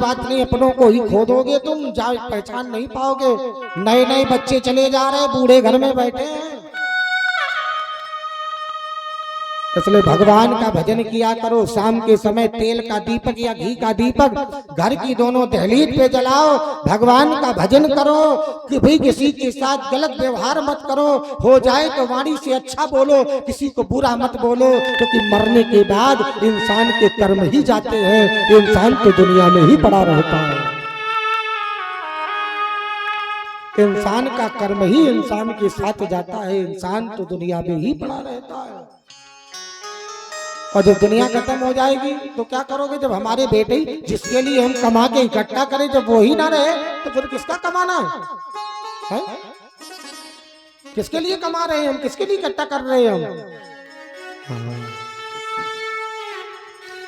बात नहीं, अपनों को ही खोदोगे तुम, जा पहचान नहीं पाओगे। नए नए बच्चे चले जा रहे, बूढ़े घर में बैठे हैं। इसलिए भगवान का भजन किया करो। शाम के समय तेल का दीपक या घी का दीपक घर की दोनों दहलीज पे जलाओ, भगवान का भजन करो। कि भाई किसी के साथ गलत व्यवहार मत करो, हो जाए तो वाणी से अच्छा बोलो, किसी को बुरा मत बोलो, क्योंकि मरने के बाद इंसान के कर्म ही जाते हैं, इंसान तो दुनिया में ही पड़ा रहता है। इंसान का कर्म ही इंसान के साथ जाता है, इंसान तो दुनिया में ही पड़ा रहता है। और जब दुनिया खत्म हो जाएगी तो क्या करोगे? जब हमारे बेटे जिसके लिए हम कमा के इकट्ठा करें जब वो ही ना रहे तो फिर किसका कमाना है? किसके लिए कमा रहे हैं हम? किसके लिए इकट्ठा कर रहे हैं हम?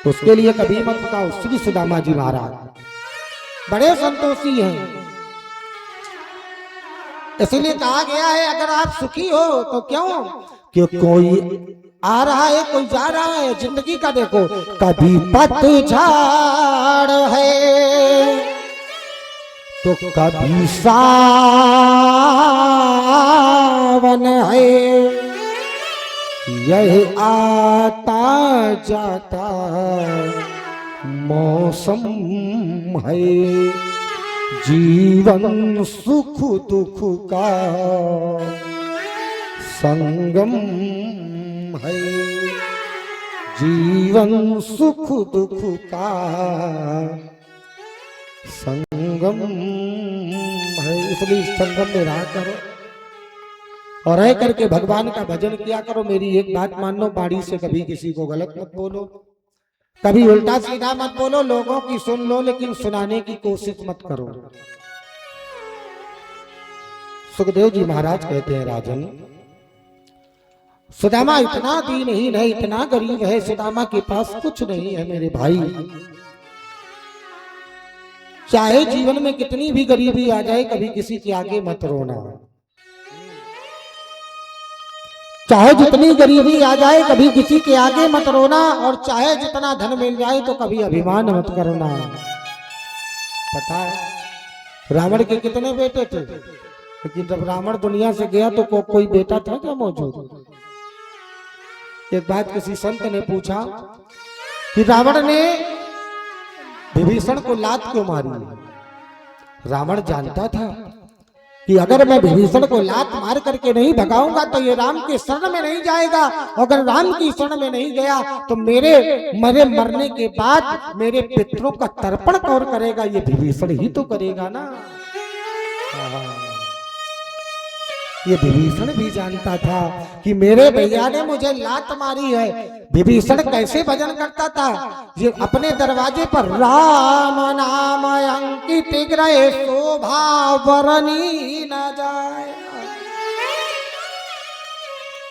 उसके लिए कभी मत बताओ। श्री सुदामा जी महाराज बड़े संतोषी हैं, इसलिए कहा गया है अगर आप सुखी हो तो क्यों? कि कोई आ रहा है, कोई जा रहा है, जिंदगी का देखो। कभी पतझड़ है तो कभी सावन है, यह आता जाता मौसम है। जीवन सुख दुख का संगम है, जीवन सुख दुख का संगम है। इसलिए इस संगम में रहा करो और रह करके भगवान का भजन किया करो। मेरी एक बात मान लो, बाड़ी से कभी किसी को गलत मत बोलो, कभी उल्टा सीधा मत बोलो। लोगों की सुन लो लेकिन सुनाने की कोशिश मत करो। सुखदेव जी महाराज कहते हैं, राजन सुदामा इतना दीनहीन है, इतना गरीब है, सुदामा के पास कुछ नहीं है। मेरे भाई, चाहे जीवन में कितनी भी गरीबी आ जाए, कभी किसी के आगे मत रोना। चाहे जितनी गरीबी आ जाए, कभी किसी के आगे मत रोना। और चाहे जितना धन मिल जाए तो कभी अभिमान मत करना। पता है रावण के कितने बेटे थे, लेकिन जब रावण दुनिया से गया तो कोई बेटा था क्या मौजूद? एक बात किसी संत ने पूछा कि रावण ने विभीषण को लात क्यों मारी? रावण जानता था कि अगर मैं विभीषण को लात मार करके नहीं भगाऊंगा तो ये राम के शरण में नहीं जाएगा। अगर राम की शरण में नहीं गया तो मेरे मरने के बाद मेरे पितरों का तर्पण कौन करेगा? ये विभीषण ही तो करेगा ना। ये विभीषण भी जानता था कि मेरे भैया ने मुझे लात मारी है। विभीषण कैसे भजन करता था? ये अपने दरवाजे पर राम नाम अंकित ग्रह शोभा वरनी न जाए।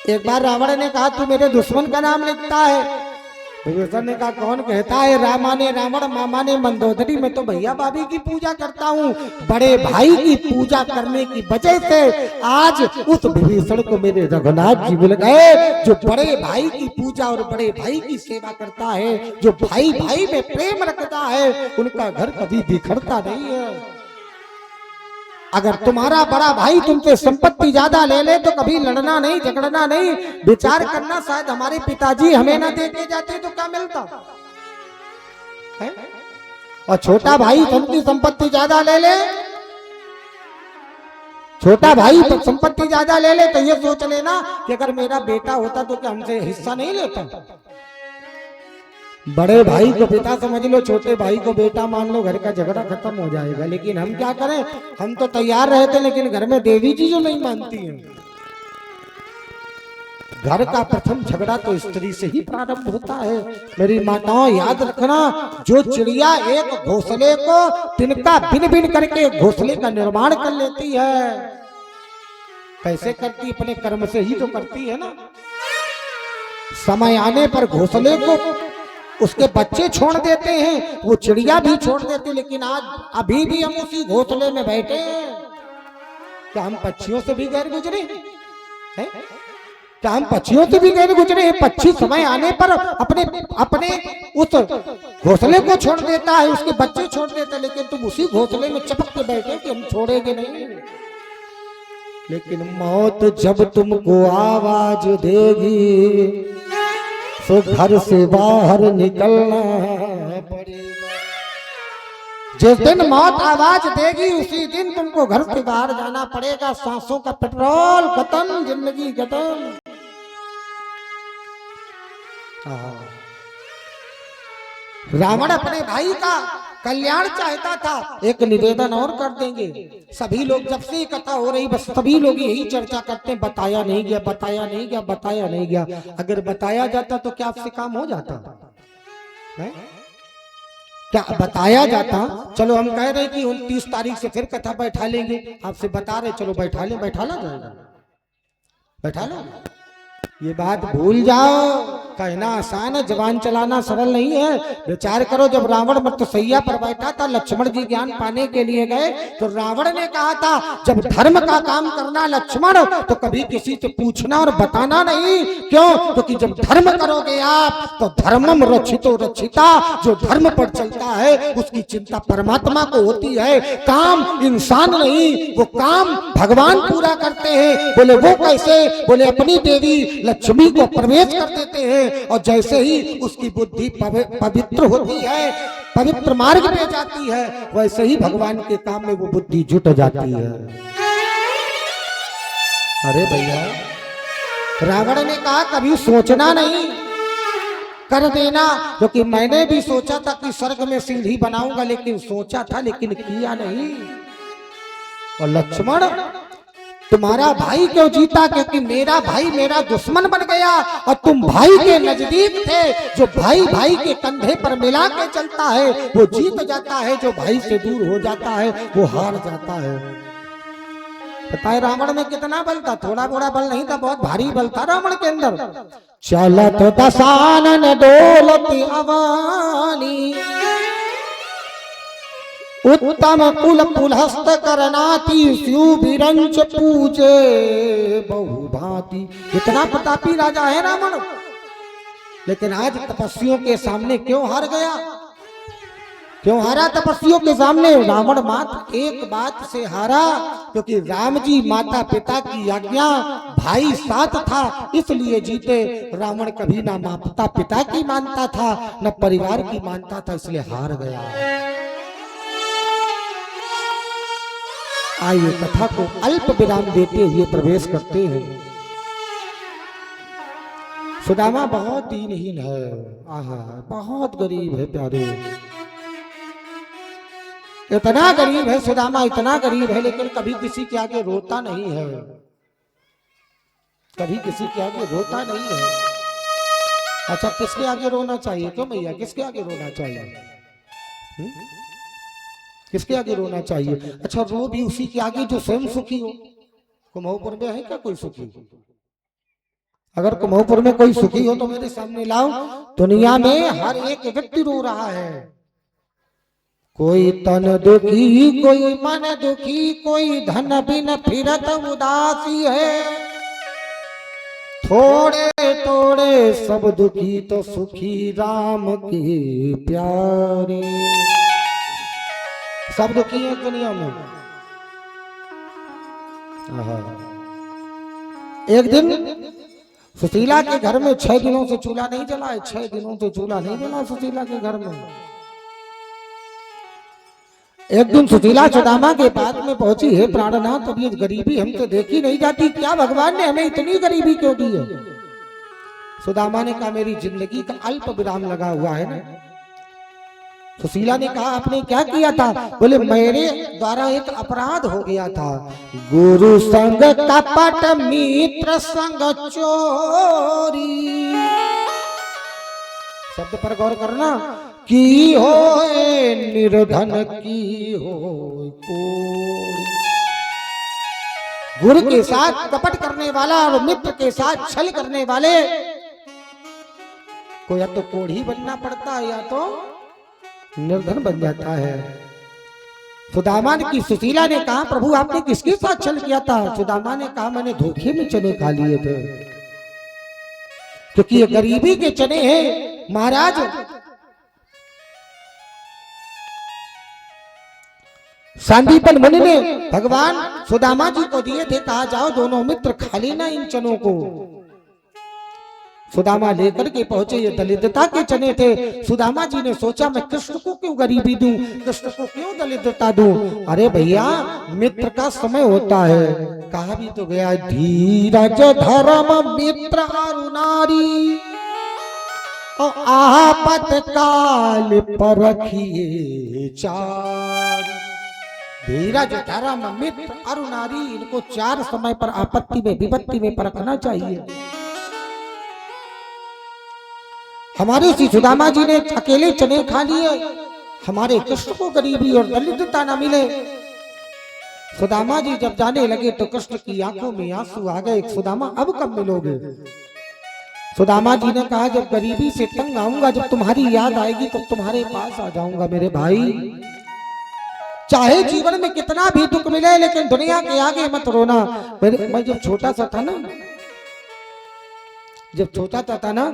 एक बार रावण ने कहा तू मेरे दुश्मन का नाम लिखता है। विभीषण ने कहा कौन कहता है? रामा ने रावण, मामा ने मंदोदरी। मैं तो भैया भाभी की पूजा करता हूँ। बड़े भाई की पूजा करने की वजह से आज उस विभीषण को मेरे रघुनाथ जी मिल गए, जो बड़े भाई की पूजा और बड़े भाई की सेवा करता है, जो भाई भाई में प्रेम रखता है, उनका घर कभी बिखरता नहीं है। अगर तुम्हारा बड़ा भाई तुमसे संपत्ति ज्यादा ले ले तो कभी लड़ना नहीं, झगड़ना नहीं, विचार करना शायद हमारे पिताजी हमें ना देके जाते तो क्या मिलता है? और छोटा भाई तुमकी संपत्ति ज्यादा ले ले, छोटा भाई तो संपत्ति ज्यादा ले ले तो ये सोच लेना कि अगर मेरा बेटा होता तो क्या हमसे हिस्सा नहीं लेता? बड़े भाई को पिता समझ लो, छोटे भाई को बेटा मान लो, घर का झगड़ा खत्म हो जाएगा। लेकिन हम क्या करें? हम तो तैयार रहते लेकिन घर में देवी जी जो नहीं मानती हैं। घर का प्रथम झगड़ा तो स्त्री से ही प्रारंभ होता है। मेरी माताओं याद रखना, जो चिड़िया एक घोंसले को तिनका बिन बिन करके घोंसले का निर्माण कर लेती है, कैसे करती? अपने कर्म से ही तो करती है ना। समय आने पर घोंसले को उसके बच्चे छोड़ देते हैं, वो चिड़िया भी छोड़ देती। लेकिन आज अभी भी हम उसी घोंसले में बैठे हैं। क्या हम पक्षियों से भी गैर गुजरे हैं? क्या हम पक्षियों से भी गए गुजरे हैं? पक्षी समय आने पर अपने अपने उस घोंसले को छोड़ देता है, उसके बच्चे छोड़ देते, लेकिन तुम उसी घोंसले में चिपक के बैठे कि हम छोड़ेंगे नहीं। लेकिन मौत जब तुमको आवाज देगी तो घर से बाहर निकलना पड़ेगा। जिस दिन मौत आवाज देगी उसी दिन तुमको घर से बाहर जाना पड़ेगा। सांसों का पेट्रोल खत्म, जिंदगी खत्म। रावण अपने भाई का कल्याण चाहता था। एक निवेदन और कर देंगे, सभी लोग जब से इकट्ठा हो रही बस सभी लोग यही चर्चा करते हैं, बताया नहीं गया, बताया नहीं गया, बताया नहीं गया। अगर बताया जाता तो क्या आपसे काम हो जाता है? क्या बताया जाता? चलो हम कह रहे कि 29 तारीख से फिर कथा बैठा लेंगे, आपसे बता रहे चलो बैठा ले, बैठा ला जाएगा, बैठा लो। ये बात भूल जाओ, कहना आसान है, जबान चलाना सरल नहीं है। विचार करो, जब रावण मृतशैया पर बैठा था, लक्ष्मण जी ज्ञान पाने के लिए गए तो रावण ने कहा था जब धर्म का काम करना लक्ष्मण तो कभी किसी से पूछना और बताना नहीं। क्यों? क्योंकि जब धर्म करोगे आप तो धर्मम रक्षितो रक्षिता, जो धर्म पर चलता है उसकी चिंता परमात्मा को होती है। काम इंसान नहीं, वो काम भगवान पूरा करते हैं। बोले वो कैसे? बोले अपनी देवी लक्ष्मी को प्रवेश कर देते हैं और जैसे ही उसकी बुद्धि पवित्र होती है, पवित्र मार्ग पे जाती है, वैसे ही भगवान के काम में वो बुद्धि जुट जाती है। अरे भैया, रावण ने कहा कभी सोचना नहीं, कर देना। क्योंकि मैंने भी सोचा था कि स्वर्ग में सीढ़ी बनाऊंगा, लेकिन सोचा था लेकिन किया नहीं। और लक्ष्मण, तुम्हारा भाई क्यों जीता? क्योंकि मेरा भाई मेरा दुश्मन बन गया और तुम भाई के नजदीक थे। जो भाई भाई के कंधे पर मिला के चलता है वो जीत जाता है, जो भाई से दूर हो जाता है वो हार जाता है। पता है रावण में कितना बल था? थोड़ा बड़ा बल नहीं था, बहुत भारी बल था रावण के अंदर। चलत दसानन डोलत अवानी, उत्तम कुल पुलहस्त करनाती, स्यू बिरंच पूजे बहुभांति। इतना प्रतापी राजा है रावण, लेकिन आज तपस्वियों के सामने क्यों हार गया? क्यों हारा तपस्वियों के सामने? रावण मात्र एक बात से हारा, क्योंकि राम जी माता पिता की आज्ञा, भाई साथ था, इसलिए जीते। रावण कभी ना माता पिता की मानता था न परिवार की मानता था, इसलिए हार गया। आइए कथा को अल्प विराम देते हुए प्रवेश करते हैं। सुदामा बहुत दीनहीन है, आहा बहुत गरीब है प्यारे, इतना गरीब है सुदामा, इतना गरीब है, लेकिन कभी किसी के आगे रोता नहीं है, कभी किसी के आगे रोता नहीं है। अच्छा, किसके आगे रोना चाहिए? क्यों भैया, किसके आगे रोना चाहिए? किसके आगे रोना चाहिए? अच्छा, रो भी उसी के आगे जो स्वयं सुखी हो। कुम्हपुर में है क्या कोई सुखी? अगर कुम्हपुर में कोई सुखी हो तो मेरे सामने लाओ। दुनिया में हर एक व्यक्ति रो रहा है, कोई तन दुखी, कोई मन दुखी, कोई धन बिन फिरत उदासी है। थोड़े थोड़े सब दुखी तो सुखी राम की प्यारे। सब दुखी है दुनिया में। एक दिन सुशीला के घर में 6 दिनों से चूल्हा नहीं जला है, 6 दिनों से चूल्हा नहीं जला सुशीला के घर में। एक दिन सुशीला सुदामा के पास में पहुंची, है प्राणनाथ, अब ये गरीबी हमसे देखी नहीं जाती, क्या भगवान ने हमें इतनी गरीबी क्यों दी है? सुदामा ने कहा मेरी जिंदगी का अल्प विराम लगा हुआ है ना। सुशीला ने कहा आपने क्या किया था? बोले मेरे द्वारा एक अपराध हो गया था, गुरु संग कपट मित्र संग चोरी। शब्द पर गौर करना, की हो निर्धन की हो कोरी। गुरु के साथ कपट करने वाला और मित्र के साथ छल करने वाले को या तो कोढ़ी बनना पड़ता है या तो निर्धन बन जाता है। सुदामा की सुशीला ने कहा प्रभु आपने किसके साथ छल किया था? सुदामा ने कहा मैंने धोखे में चने खा लिए थे। क्योंकि ये गरीबी के चने हैं महाराज। सांदीपन मुनि ने भगवान सुदामा जी को दिए थे, कहा जाओ दोनों मित्र खा लेना इन चनों को। सुदामा लेकर के पहुंचे, ये दलितता के चने थे। सुदामा जी ने सोचा मैं कृष्ण को क्यों गरीबी दूं, कृष्ण को क्यों दलितता दूं। अरे भैया मित्र का समय होता है, कहा भी तो गया धीरज धर्म मित्र और नारी आपत काल परखिए चार। धीरज धर्म मित्र और नारी, इनको चार समय पर आपत्ति में विपत्ति में परखना चाहिए। हमारे श्री सुदामा जी ने अकेले चने खा लिए, हमारे कृष्ण को गरीबी और दलितता न मिले। सुदामा जी जब जाने लगे तो कृष्ण की आंखों में आंसू आ गए। सुदामा अब कब मिलोगे। सुदामा जी ने कहा जब गरीबी से तंग आऊंगा, जब तुम्हारी याद आएगी तब तुम्हारे पास आ जाऊंगा मेरे भाई। चाहे जीवन में कितना भी दुख मिले लेकिन दुनिया के आगे मत रोना। मैं जब छोटा सा था ना,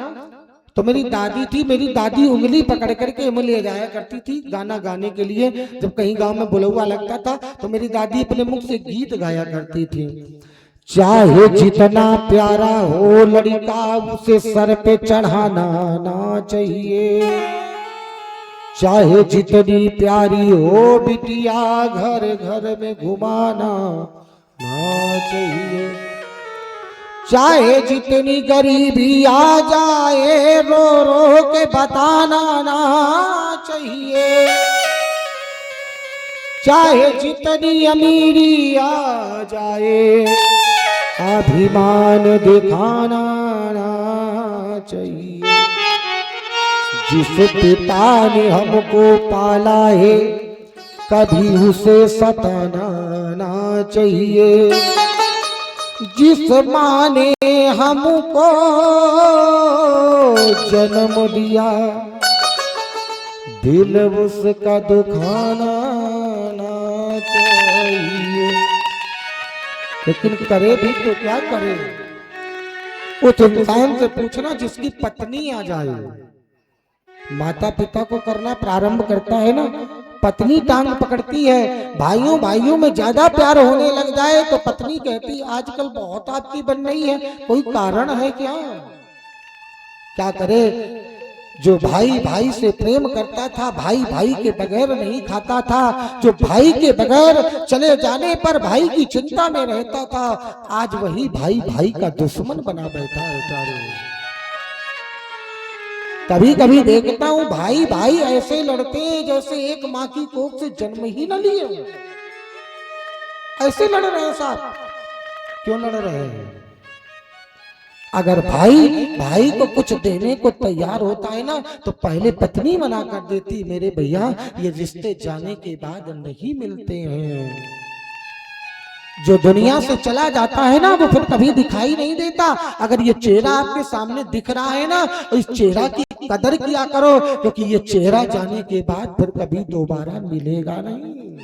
तो मेरी दादी थी, मेरी दादी उंगली पकड़ करके मुझे ले जाया करती थी गाना गाने के लिए। जब कहीं गांव में बुलौआ लगता था तो मेरी दादी अपने मुख से गीत गाया करती थी। चाहे जितना प्यारा हो लड़का उसे सर पे चढ़ाना ना चाहिए, चाहे जितनी प्यारी हो बिटिया घर घर में घुमाना ना चाहिए, चाहे जितनी गरीबी आ जाए रो रो के बताना ना चाहिए, चाहे जितनी अमीरी आ जाए अभिमान दिखाना ना चाहिए। जिस पिता ने हमको पाला है कभी उसे सताना ना चाहिए, जिस माँ ने हमको जन्म दिया दिल उसका दुखाना ना चाहिए। लेकिन करे भी तो क्या करे, उस इंसान से पूछना जिसकी पत्नी आ जाए। माता पिता को करना प्रारंभ करता है ना, पत्नी टांग पकड़ती है। भाइयों भाइयों में ज्यादा प्यार होने लग जाए तो पत्नी कहती आजकल बहुत आपकी बन रही है, कोई कारण है क्या। क्या करे, जो भाई भाई से प्रेम करता था, भाई भाई के बगैर नहीं खाता था, जो भाई के बगैर चले जाने पर भाई की चिंता में रहता था, आज वही भाई भाई का दुश्मन बना बैठा है। कभी कभी देखता हूँ भाई भाई ऐसे लड़ते हैं जैसे एक माँ की कोख से जन्म ही न लिए। ऐसे लड़ रहे हैं साहब, क्यों लड़ रहे हैं। अगर भाई भाई को कुछ देने को तैयार होता है ना तो पहले पत्नी मना कर देती, मेरे भैया ये रिश्ते जाने के बाद नहीं मिलते हैं। जो दुनिया से चला जाता है ना वो फिर कभी दिखाई नहीं देता। अगर ये चेहरा आपके सामने दिख रहा है ना, इस चेहरा की कदर किया करो, क्योंकि ये चेहरा जाने के बाद फिर कभी दोबारा मिलेगा नहीं।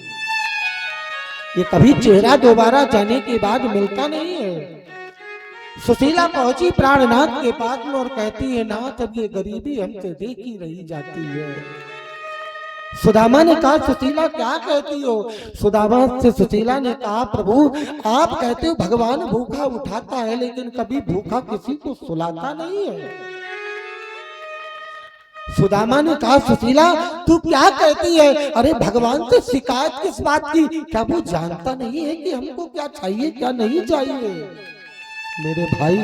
ये कभी चेहरा दोबारा जाने के बाद मिलता नहीं है। सुशीला पहुंची प्राणनाथ के पास में और कहती है नाथ अब ये गरीबी हमसे देखी रही जाती है। सुदामा ने कहा सुशीला क्या कहती हो। सुदामा से सुशीला ने कहा प्रभु आप कहते हो भगवान भूखा उठाता है लेकिन कभी भूखा किसी को सुलाता नहीं है। सुदामा ने कहा सुशीला तू क्या कहती है, अरे भगवान से शिकायत किस बात की, क्या वो जानता नहीं है कि हमको क्या चाहिए क्या नहीं चाहिए। मेरे भाई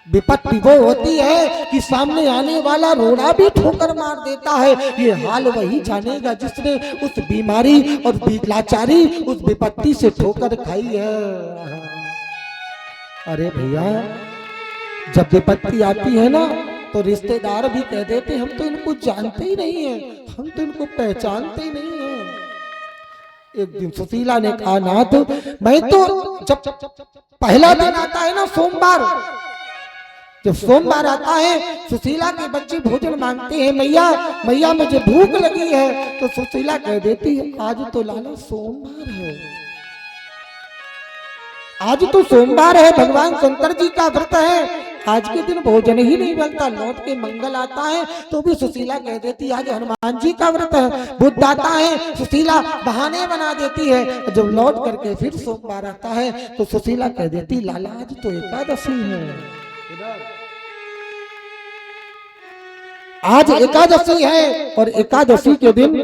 विपत्ति वो होती है कि सामने आने वाला रोड़ा भी ठोकर मार देता है। ये हाल वही जानेगा जिसने उस बीमारी और लाचारी उस विपत्ति से ठोकर खाई है। अरे भैया जब विपत्ति आती है ना तो रिश्तेदार भी कह देते हम तो इनको जानते ही नहीं है, हम तो इनको पहचानते ही नहीं है। एक दिन सुशीला ने कहा नाथ मैं तो जब पहला दिन आता है ना सोमवार, जब सोमवार आता है सुशीला के बच्चे भोजन मांगते हैं मैया मैया मुझे भूख लगी है, तो सुशीला कह देती है आज तो लाला सोमवार है, आज तो सोमवार है, भगवान शंकर जी का व्रत है, आज के दिन भोजन ही नहीं बनता, लौट के मंगल आता है तो भी सुशीला कह देती आज हनुमान जी का व्रत है। बुध आता है, सुशीला बहाने बना देती है। जब लौट करके फिर सोमवार आता है तो सुशीला कह देती लाला आज तो एकादशी है, आज एकादशी है। और एकादशी के दिन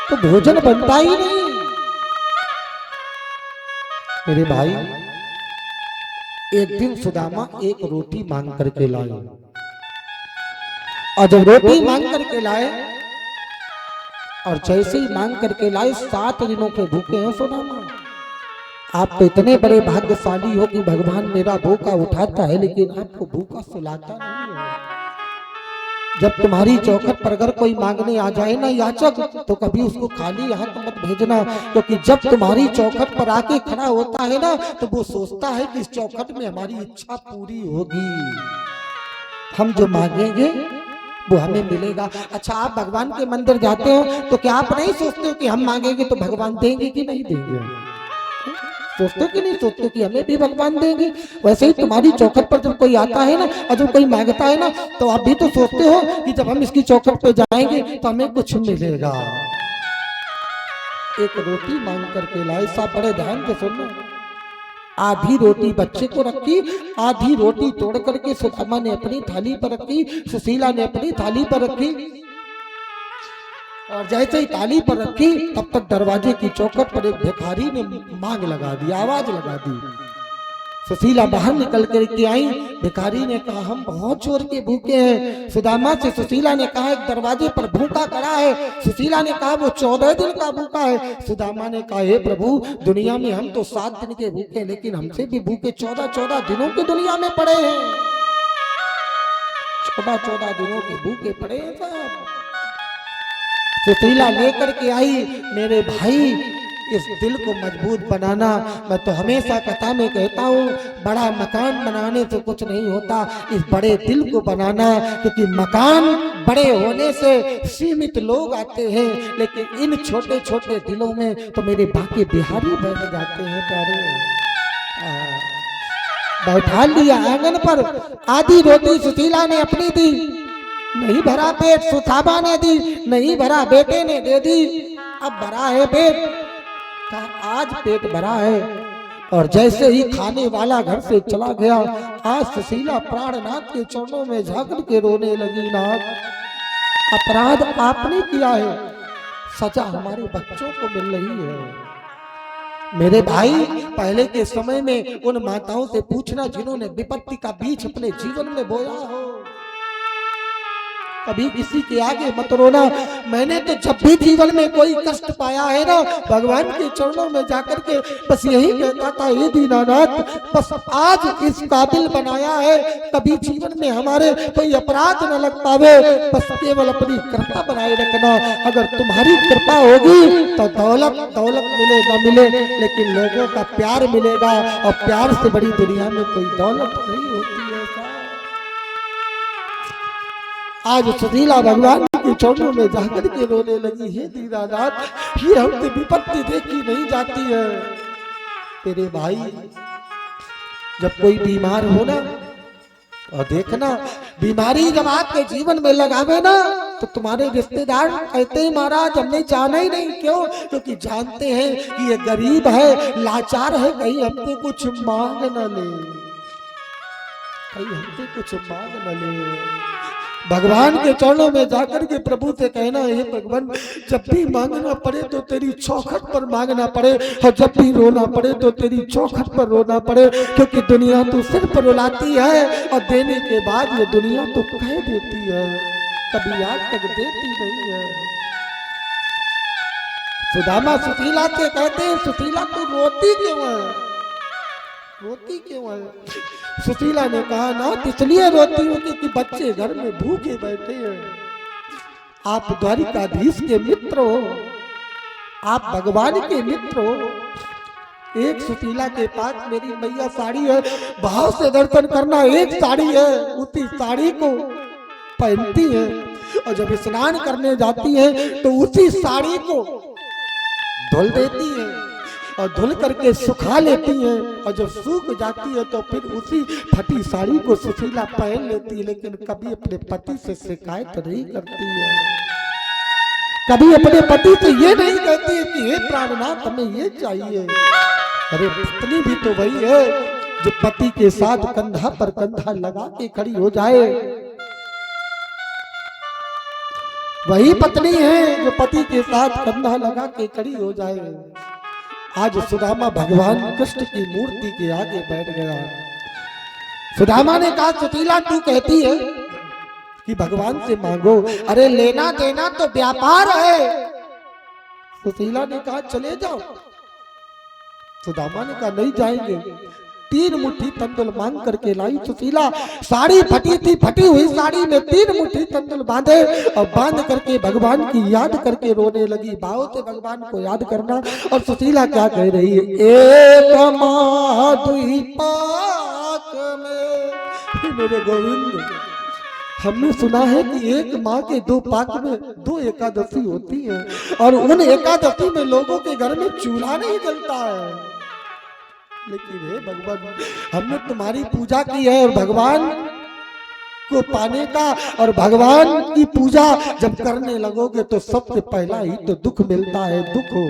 तो भोजन बनता ही नहीं। मेरे भाई, एक दिन सुदामा एक रोटी मांग करके लाए, और जब रोटी मांग करके लाए और जैसे ही मांग करके लाए 7 दिनों के भूखे हैं सुदामा। आप तो इतने बड़े भाग्यशाली हो कि भगवान मेरा भूखा उठाता है लेकिन आपको भूखा सुलाता नहीं है। जब तुम्हारी चौखट पर अगर कोई मांगने आ जाए ना याचक, तो कभी उसको खाली हाथ मत भेजना, क्योंकि जब तुम्हारी चौखट पर आके खड़ा होता है ना तो वो सोचता है कि इस चौखट में हमारी इच्छा पूरी होगी, हम जो मांगेंगे वो हमें मिलेगा। अच्छा, आप भगवान के मंदिर जाते हो तो क्या आप नहीं सोचते हो कि हम मांगेंगे तो भगवान देंगे कि नहीं देंगे? सोचते कि नहीं सोचते कि हमें भी भगवान देंगे? वैसे ही तुम्हारी चौखट पर जब कोई आता है ना और जब कोई मांगता है ना तो आप भी तो सोचते हो कि जब हम इसकी चौखट पे जाएंगे तो हमें कुछ मिलेगा। एक रोटी मांग करके लाए, सब बड़े ध्यान से सुनना। आधी रोटी बच्चे को रखी, आधी रोटी तोड़ करके सुदामा ने अपनी थाली पर रखी, सुशीला ने अपनी थाली पर रखी। और जैसे ही थाली पर रखी तब तक दरवाजे की चौखट पर एक भिखारी ने मांग लगा दी, आवाज लगा दी। सुशीला बाहर निकल करके आई। भिखारी ने कहा हम बहुत जोर के भूखे हैं। सुदामा से सुशीला ने कहा एक दरवाजे पर भूखा खड़ा है। सुशीला ने कहा वो 14 दिन का भूखा है। सुदामा ने कहा हे प्रभु, दुनिया में हम तो 7 दिन के भूखे, लेकिन हमसे भी भूखे 14 दिनों की दुनिया में पड़े हैं। 14 दिनों के भूखे पड़े हैं साहब। सुशीला लेकर के आई। मेरे भाई, इस दिल को मजबूत बनाना, मैं तो हमेशा कथा में कहता हूँ बड़ा मकान बनाने से कुछ नहीं होता, इस बड़े दिल को बनाना, क्योंकि मकान बड़े होने से सीमित लोग आते हैं, लेकिन इन छोटे छोटे दिलों में तो मेरे बाकी बिहारी बैठ जाते हैं प्यारे। बैठा लिया आंगन पर, आधी रोटी सुशीला ने अपनी दी, नहीं भरा पेट सुदामा ने दी, नहीं भरा बेटे ने दे दी, अब भरा है पेट। आज पेट भरा है। और जैसे ही खाने वाला घर से चला गया, आज सुशीला प्राणनाथ के चरणों में जाकर के रोने लगी। नाथ, अपराध आपने किया है, सजा हमारे बच्चों को मिल रही है। मेरे भाई, पहले के समय में उन माताओं से पूछना जिन्होंने विपत्ति का बीज अपने जीवन में बोया हो। कभी किसी के आगे मत रोना। मैंने तो जब भी जीवन में कोई कष्ट पाया है ना, भगवान के चरणों में जाकर के बस यही कहता था हे दीनानाथ, बस आज इस काबिल बनाया है कभी जीवन में हमारे कोई अपराध न लग पावे, बस केवल अपनी कृपा बनाए रखना। अगर तुम्हारी कृपा होगी तो दौलत मिले न मिले, लेकिन लोगों का प्यार मिलेगा, और प्यार से बड़ी दुनिया में कोई दौलत नहीं होती है। आज सुशीला भगवान के चरणों में जाकर के रोने लगी, हे दीनानाथ, ये हमसे विपत्ति देखी नहीं जाती है। तेरे भाई, जब कोई बीमार हो ना, और देखना बीमारी जब आपके जीवन में लगावे ना, तो तुम्हारे रिश्तेदार कहते हैं महाराज हमने जाना ही नहीं। क्यों? क्योंकि जानते हैं कि ये गरीब है, लाचार है, कहीं हमसे कुछ मांग न ले, कहीं हमसे कुछ मांग न ले। भगवान के चरणों में जाकर के प्रभु से कहना, हे भगवान, जब भी मांगना पड़े तो तेरी चौखट पर मांगना पड़े, और जब भी रोना पड़े तो तेरी चौखट पर रोना पड़े, क्योंकि दुनिया तो सिर पर रुलाती है, और देने के बाद ये दुनिया तो कह देती है, कभी आज तक देती नहीं है। सुदामा सुशीला से कहते हैं, सुशीला तू रोती क्यों है, रोती क्यों है? सुशीला ने कहा ना, इसलिए रोती हूँ क्योंकि बच्चे घर में भूखे बैठे हैं। आप द्वारिकाधीश के मित्र हो, आप भगवान के मित्र हो। एक सुशीला के पास मेरी मैया साड़ी है, भाव से दर्शन करना, एक साड़ी है, उसी साड़ी को पहनती है, और जब स्नान करने जाती है तो उसी साड़ी को धुल देती है, और धुल करके सुखा लेती हैं, और जब सूख जाती है तो फिर उसी फटी साड़ी को सुशीला पहन लेती है, लेकिन कभी अपने पति से शिकायत नहीं करती है, कभी अपने पति से ये नहीं कहती है कि हे प्राणनाथ हमें ये चाहिए। अरे पत्नी भी तो वही है जो पति के साथ कंधा पर कंधा लगा के खड़ी हो जाए, वही पत्नी है जो पति के साथ कंधा लगा के खड़ी हो जाए। आज सुदामा भगवान कृष्ण की मूर्ति के आगे बैठ गया। सुदामा ने कहा सुशीला तू कहती है कि भगवान से मांगो, अरे लेना देना तो व्यापार है। सुशीला ने कहा चले जाओ। सुदामा ने कहा नहीं जाएंगे। 3 मुट्ठी तंदुल मांग करके लाई सुशीला। साड़ी फटी थी, फटी हुई साड़ी में 3 मुट्ठी तंदुल बांधे और बांध करके भगवान की याद करके रोने लगी। भाव से भगवान को याद करना। और सुशीला क्या कह रही है, एक माधुई पाक में। मेरे गोविंद, हमने सुना है कि एक माँ के 2 पाक में 2 एकादशी होती है, और उन एकादशी में लोगों के घर में चूल्हा नहीं जलता है। लेकिन हे भगवान, हमने तुम्हारी पूजा की है, और भगवान को पाने का और भगवान की पूजा जब करने लगोगे तो सबसे पहला ही तो दुख मिलता है। दुख हो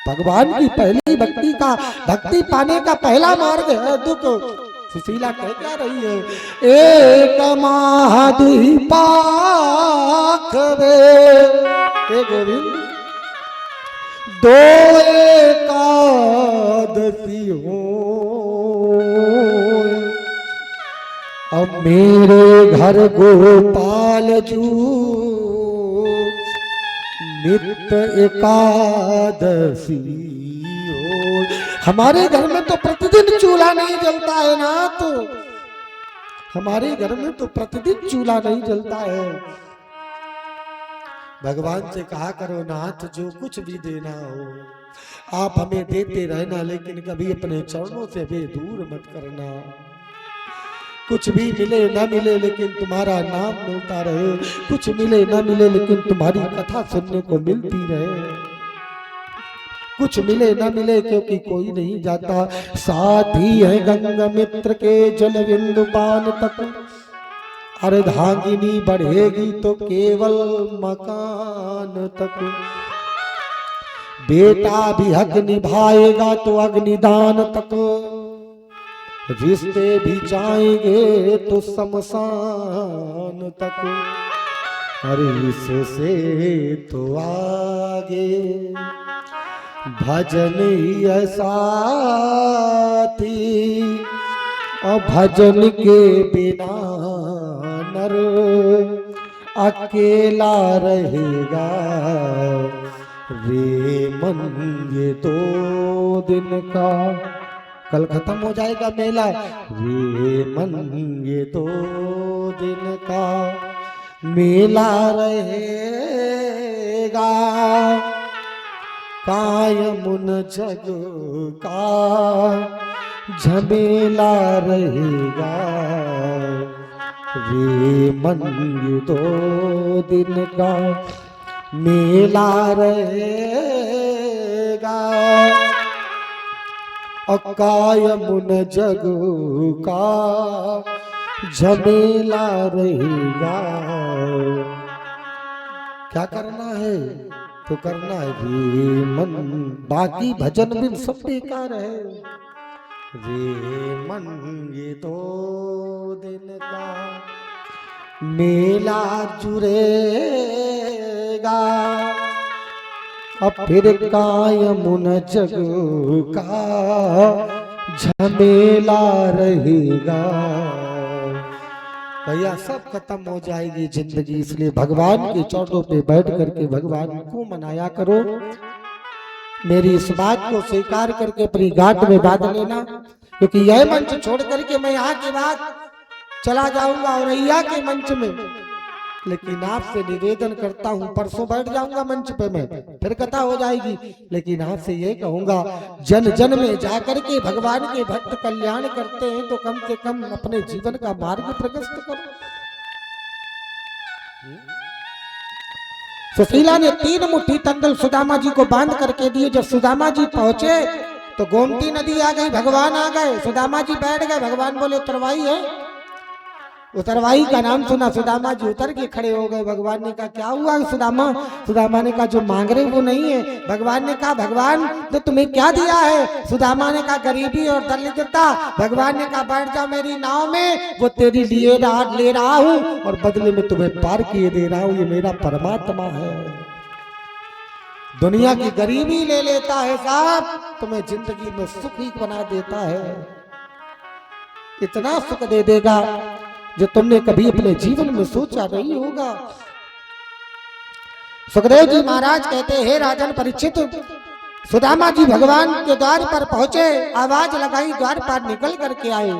भगवान की पहली भक्ति पाने का पहला मार्ग है दुख। सुशीला कह क्या रही है, एक माधुई पाक वे गोविंद 2 एकादशी हो, अब मेरे घर गोपाल जू नित्य एकादशी हो। हमारे घर में तो प्रतिदिन चूल्हा नहीं जलता है ना, तो हमारे घर में तो प्रतिदिन चूल्हा नहीं जलता है। भगवान से कहा करो नाथ जो कुछ भी देना हो आप हमें देते रहना, लेकिन कभी अपने चरणों से भी दूर मत करना। कुछ भी मिले ना मिले लेकिन तुम्हारा नाम मिलता रहे, कुछ मिले ना मिले लेकिन तुम्हारी कथा सुनने को मिलती रहे। कुछ मिले ना मिले क्योंकि कोई नहीं जाता, साथी है गंगा मित्र के जल बिंदु पान तक। अर्धांगिनी बढ़ेगी तो केवल मकान तक, बेटा भी हक निभाएगा तो अग्निदान तक, रिश्ते भी जाएंगे तो शमशान तक। अरे इससे तो आगे भजन ही साथी, और भजन के बिना नर अकेला रहेगा रे मन। ये 2 दिन का कल खत्म हो जाएगा मेला रे मन, ये 2 दिन का मेला रहेगा कायमुन जग का झमेला रहेगा रे मन। ये 2 दिन का मेला रहेगा अकायमुन जग का झमेला रहेगा। क्या करना है तो करना है रे मन, बाकी भजन बिन सब बेकार है रे मन। ये 2 दिन का मेला जुड़ेगा, अब फिर कायमुन जग का झमेला रहेगा। भैया सब खत्म हो जाएगी जिंदगी, इसलिए भगवान के चरणों पे बैठ करके भगवान को मनाया करो। मेरी इस बात को स्वीकार करके अपनी गांठ में बांध लेना, क्योंकि यह मंच छोड़ करके मैं यहाँ के बाद चला जाऊंगा औरैया के मंच में। लेकिन आपसे निवेदन करता हूँ, परसों बैठ जाऊंगा मंच पे मैं, फिर कथा हो जाएगी। लेकिन आपसे ये कहूंगा, जन जन में जाकर के भगवान के भक्त कल्याण करते हैं तो कम से कम अपने जीवन का मार्ग प्रशस्त करो। सुशीला ने 3 मुट्ठी तंदुल सुदामा जी को बांध करके दिए। जब सुदामा जी पहुंचे तो गोमती नदी आ गई, भगवान आ गए, सुदामा जी बैठ गए। भगवान बोले उतरवाई है। उतरवाई का नाम सुना, सुदामा जी उतर के खड़े हो गए। भगवान ने कहा क्या हुआ सुदामा? सुदामा ने कहा जो मांग रहे वो नहीं है। भगवान ने कहा भगवान तो तुम्हें क्या दिया है? सुदामा ने कहा गरीबी और दरिद्रता। भगवान ने कहा बैठ जा मेरी नाव में, वो तेरी लिए ले रहा हूँ और बदले में तुम्हें पार किए दे रहा हूँ। ये मेरा परमात्मा है। दुनिया की गरीबी ले लेता है साहब, तुम्हें जिंदगी में सुख ही बना देता है। इतना सुख दे देगा जो तुमने कभी अपने जीवन में सोचा नहीं होगा। सुखदेव जी महाराज कहते हे राजन परीक्षित, सुदामा जी भगवान के द्वार पर पहुंचे, आवाज लगाई, द्वार पर निकल करके आए।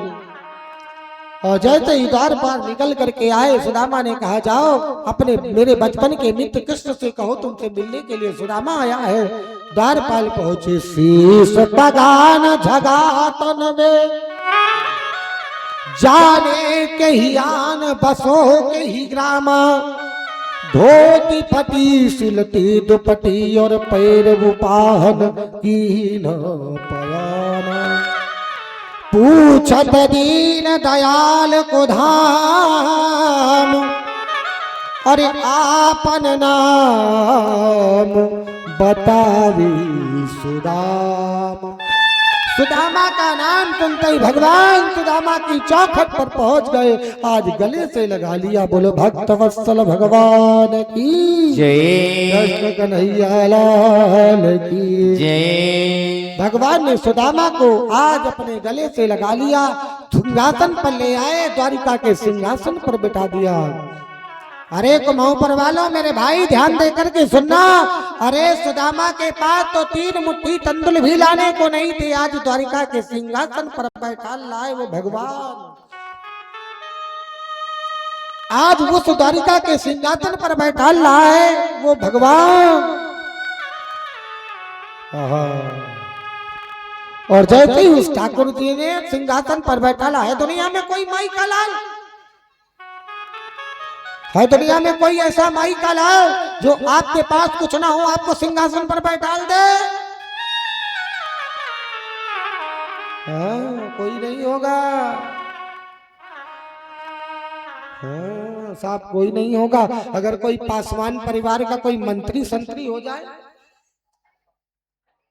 और जैसे ही द्वार पर निकल करके आए, सुदामा ने कहा जाओ अपने मेरे बचपन के मित्र कृष्ण से कहो तुमसे मिलने के लिए सुदामा आया है। द्वार पर पहुंचे, शीश बगान झगा तन में जाने के ही आन बसो के ही ग्रामा, धोती फटी सिलती दुपटी और पैर बुपाहन की न पयाना, पूछत दीन दयाल को धाम अरे आपन नाम बतावी सुदामा। सुदामा का नाम सुनते ही भगवान सुदामा की चौखट पर पहुंच गए। आज गले से लगा लिया। बोलो भक्त वत्सल भगवान की जय, कृष्ण कन्हैया लाल की जय। भगवान ने सुदामा को आज अपने गले से लगा लिया, सिंहासन पर ले आए, द्वारिका के सिंहासन पर बिठा दिया। अरे कुमाऊं पर वालों मेरे भाई ध्यान दे करके सुनना। अरे सुदामा के पास तो 3 मुट्ठी तंदुल भी लाने को नहीं थे, आज द्वारिका के सिंहासन पर बैठा लाए वो भगवान। आज उस द्वारिका के सिंहासन पर बैठा लाए वो भगवान। और जैसे ही उस ठाकुर जी ने सिंहासन पर बैठा ला है, दुनिया में कोई माई का लाल है? दुनिया में कोई ऐसा माई का लाल जो आपके पास कुछ ना हो आपको सिंहासन पर बैठा दे? कोई नहीं होगा। साहब कोई नहीं होगा। अगर कोई पासवान परिवार का कोई मंत्री संतरी हो जाए,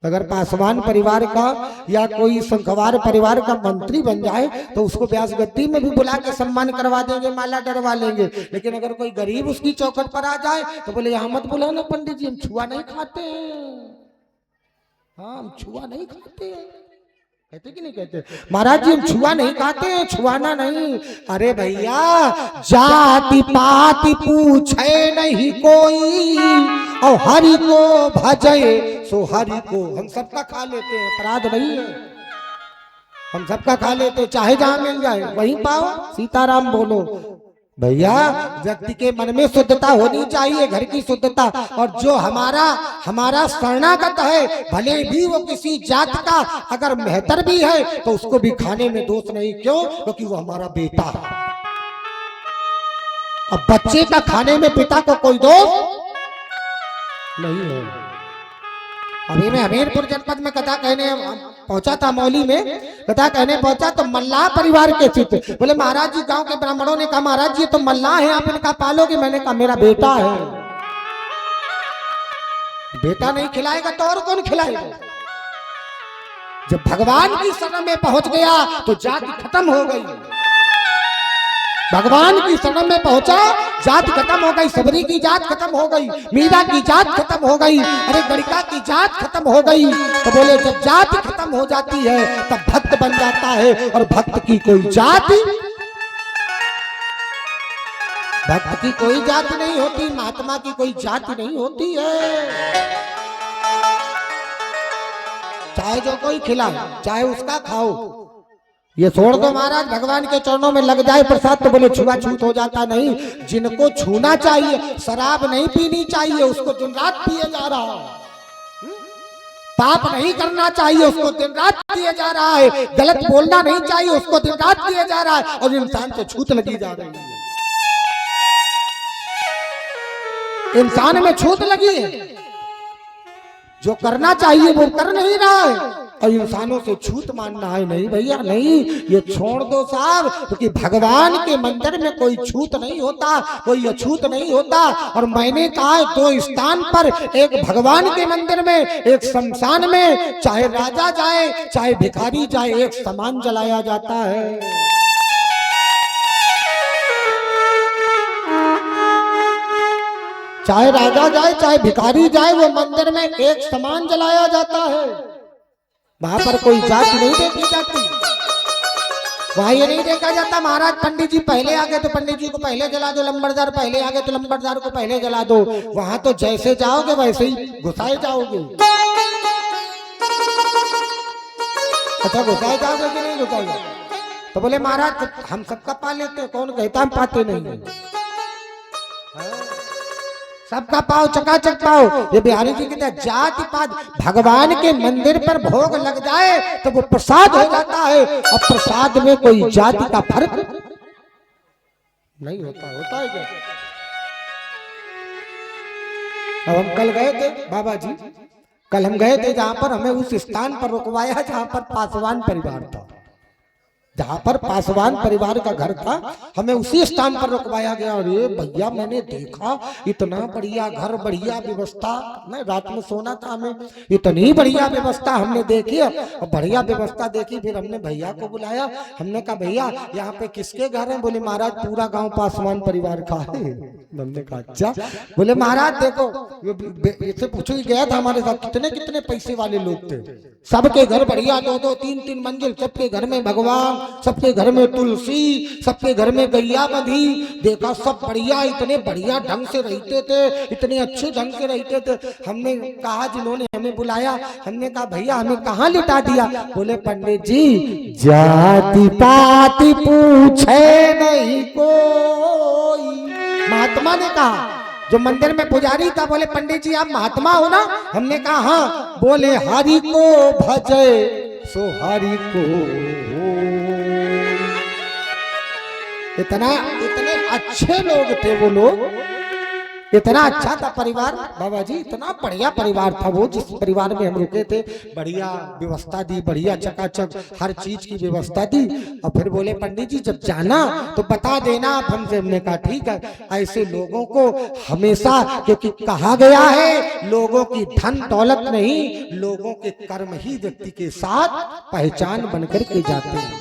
अगर पासवान परिवार का या कोई संखवार परिवार का मंत्री बन जाए तो उसको व्यास गद्दी में भी बुला के सम्मान करवा देंगे, माला डरवा लेंगे। लेकिन अगर कोई गरीब उसकी चौखट पर आ जाए तो बोले यहाँ मत बुलाना पंडित जी, हम छुआ नहीं खाते हैं। हाँ हम छुआ नहीं खाते हैं। कहते कि नहीं कहते? महाराज जी हम छुआ नहीं खाते हैं, छुआना नहीं। अरे भैया जाति पाति पूछे नहीं कोई और हरि को भजे सो हरि को। हम सबका खा लेते हैं, अपराध नहीं है। हम सबका खा लेते हैं, चाहे जहां मिल जाए वहीं पाओ, सीताराम बोलो। भैया व्यक्ति के मन में शुद्धता होनी चाहिए, घर की शुद्धता। और जो हमारा शरणागत है, भले भी वो किसी जात का अगर मेहतर भी है तो उसको भी खाने में दोष नहीं। क्यों? क्योंकि वो हमारा बेटा है। अब बच्चे का खाने में पिता को कोई दोष नहीं है। अभी मैं हमीरपुर जनपद में कथा कहने पहुंचा था, मौली में कथा कहने पहुंचा तो मल्लाह परिवार के चित्र बोले महाराज जी, गांव के ब्राह्मणों ने कहा महाराज जी तो मल्लाह है, आप इनका पालोगे? मैंने कहा मेरा बेटा है। बेटा नहीं खिलाएगा तो और कौन खिलाएगा? जब भगवान की शरण में पहुंच गया तो जाति खत्म हो गई। भगवान की शरण में पहुंचा, जात खत्म हो गई। सबरी की जात खत्म हो गई, मीरा की जात खत्म हो गई, अरे गणिका की जात खत्म हो गई। तो बोले जब जात खत्म हो जाती है तब भक्त बन जाता है। और भक्त की कोई जाति, भक्त की कोई जाति नहीं होती, महात्मा की कोई जाति नहीं होती है। चाहे जो कोई खिलाए, चाहे उसका खाओ। ये छोड़ दो महाराज, भगवान के चरणों में लग जाए प्रसाद तो बोले छुआछूत हो जाता। नहीं, जिनको छूना चाहिए, शराब नहीं पीनी चाहिए, उसको दिन रात पिए जा रहा है। पाप नहीं करना चाहिए, उसको दिन रात किए जा रहा है। गलत बोलना नहीं चाहिए, उसको दिन रात किए जा रहा है। और इंसान से छूत लगी जा रही है। इंसान में छूत लगी है, जो करना चाहिए वो कर नहीं रहा है और इंसानों से छूत मानना है। नहीं भैया नहीं, ये छोड़ दो साहब, क्योंकि भगवान के मंदिर में कोई छूत नहीं होता, कोई अछूत नहीं होता। और मैंने कहा है 2 स्थान पर, एक भगवान के मंदिर में, एक शमशान में, चाहे राजा जाए चाहे भिखारी जाए, एक समान जलाया जाता है। चाहे राजा जाए चाहे भिखारी जाए, वो मंदिर में एक समान जलाया जाता है। वहां पर कोई जाति नहीं देखी जाती, वहां ये नहीं देखा जाता महाराज पंडित जी पहले आ गए तो पंडित जी को पहले जला दो, लंबरदार पहले आ गए तो लंबरदार को पहले जला दो। वहां तो जैसे जाओगे वैसे ही घुसाए जाओगे। अच्छा घुसाए जाओगे कि नहीं घुसाओगे? तो बोले महाराज हम सबका पा लेते हैं, कौन कहता हम पाते नहीं, सबका पाओ चकाचक पाओ। ये बिहारी जी कहते हैं जाति पात, भगवान के मंदिर पर भोग लग जाए तो वो प्रसाद हो जाता है, और प्रसाद में कोई जाति का फर्क नहीं होता। होता है क्या? अब हम कल गए थे बाबा जी, कल हम गए थे जहां पर हमें उस स्थान पर रुकवाया जहां पर पासवान परिवार था, जहां पर पासवान परिवार का घर था, हमें उसी स्थान पर रुकवाया गया। और ये भैया मैंने देखा इतना बढ़िया घर, बढ़िया व्यवस्था, मैं रात में सोना था, हमें इतनी बढ़िया व्यवस्था हमने देखी और बढ़िया व्यवस्था देखी। फिर हमने भैया को बुलाया, हमने कहा भैया यहाँ पे किसके घर है? बोले महाराज पूरा गांव पासवान परिवार का है। हमने कहा अच्छा? बोले महाराज देखो, इससे पूछो, गया था हमारे साथ, कितने कितने पैसे वाले लोग थे, सबके घर बढ़िया 2-2 3-3 मंजिल, सबके घर में भगवान, सबके घर में तुलसी, सबके घर में गैया बंधी, देखा सब बढ़िया, इतने बढ़िया ढंग से रहते थे, इतने अच्छे ढंग से रहते थे। हमने कहा, जिन्होंने हमें बुलाया, हमने कहा भैया हमें कहाँ लिटा दिया? बोले पंडित जी जाति पाति पूछे नहीं कोई। महात्मा ने कहा, जो मंदिर में पुजारी था, बोले पंडित जी आप महात्मा हो ना? हमने कहा हाँ। बोले हरि को भजे सो हरि को। इतने अच्छे लोग थे वो लोग, इतना अच्छा था परिवार बाबा जी, इतना बढ़िया परिवार था वो, जिस परिवार में हम रुके थे। बढ़िया व्यवस्था दी, बढ़िया चकाचक हर चीज की व्यवस्था दी। और फिर बोले पंडित जी जब जाना तो बता देना आप हमसे। हमने कहा ठीक है। ऐसे लोगों को हमेशा, क्योंकि कहा गया है लोगों की धन दौलत नहीं, लोगों के कर्म ही व्यक्ति के साथ पहचान बनकर के जाते हैं,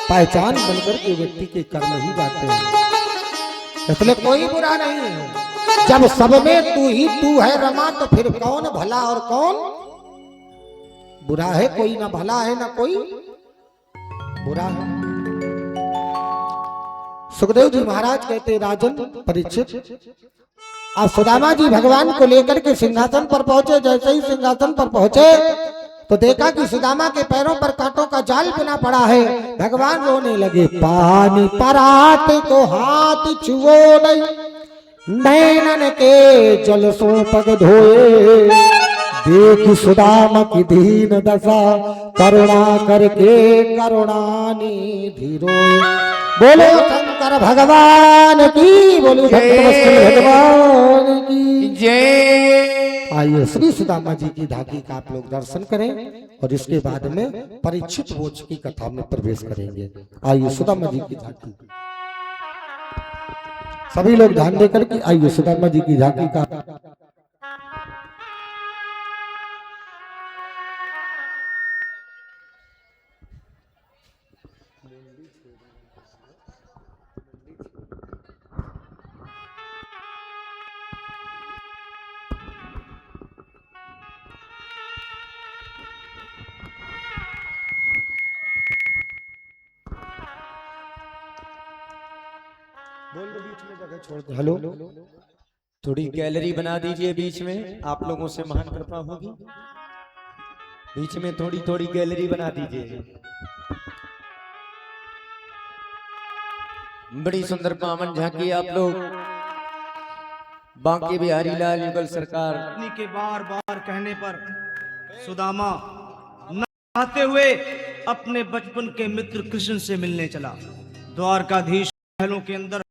पहचान बनकर के व्यक्ति के कर्म ही जाते हैं। इसलिए कोई बुरा नहीं है। जब सब में तू ही तू है रमा, तो फिर कौन भला और कौन बुरा है? कोई ना भला है ना कोई बुरा है। सुखदेव जी महाराज कहते राजन परीक्षित, अब सुदामा जी भगवान को लेकर के सिंहासन पर पहुंचे। जैसे ही सिंहासन पर पहुंचे तो देखा कि सुदामा के पैरों पर कांटों का जाल बुना पड़ा है। भगवान रोने लगे, पानी परात को हाथ छुओ नहीं, नैनन के जल सो पग धोए, देख सुदामा की दीन दशा, करुणा करके करुणानिधि रोए। बोलो शंकर भगवान की, बोलो भगवान की जय। आइए श्री सुदामा जी की झांकी का आप लोग दर्शन करें और इसके बाद में परीक्षित भोज की कथा में प्रवेश करेंगे। आइए सुदामा जी की झांकी, सभी लोग ध्यान देकर के आइए सुदामा जी की झांकी का। बोल दो बीच में जगह छोड़ दो। हेलो, थोड़ी गैलरी बना दीजिए बीच में, आप लोगों से महान कृपा होगी। बीच में थोड़ी थोड़ी गैलरी बना दीजिए। बड़ी सुंदर पावन झांकी आप लोग बांके बिहारी लाल युगल सरकार के बार बार कहने पर सुदामा नहाते हुए अपने बचपन के मित्र कृष्ण से मिलने चला। द्वारकाधीश महलों के अंदर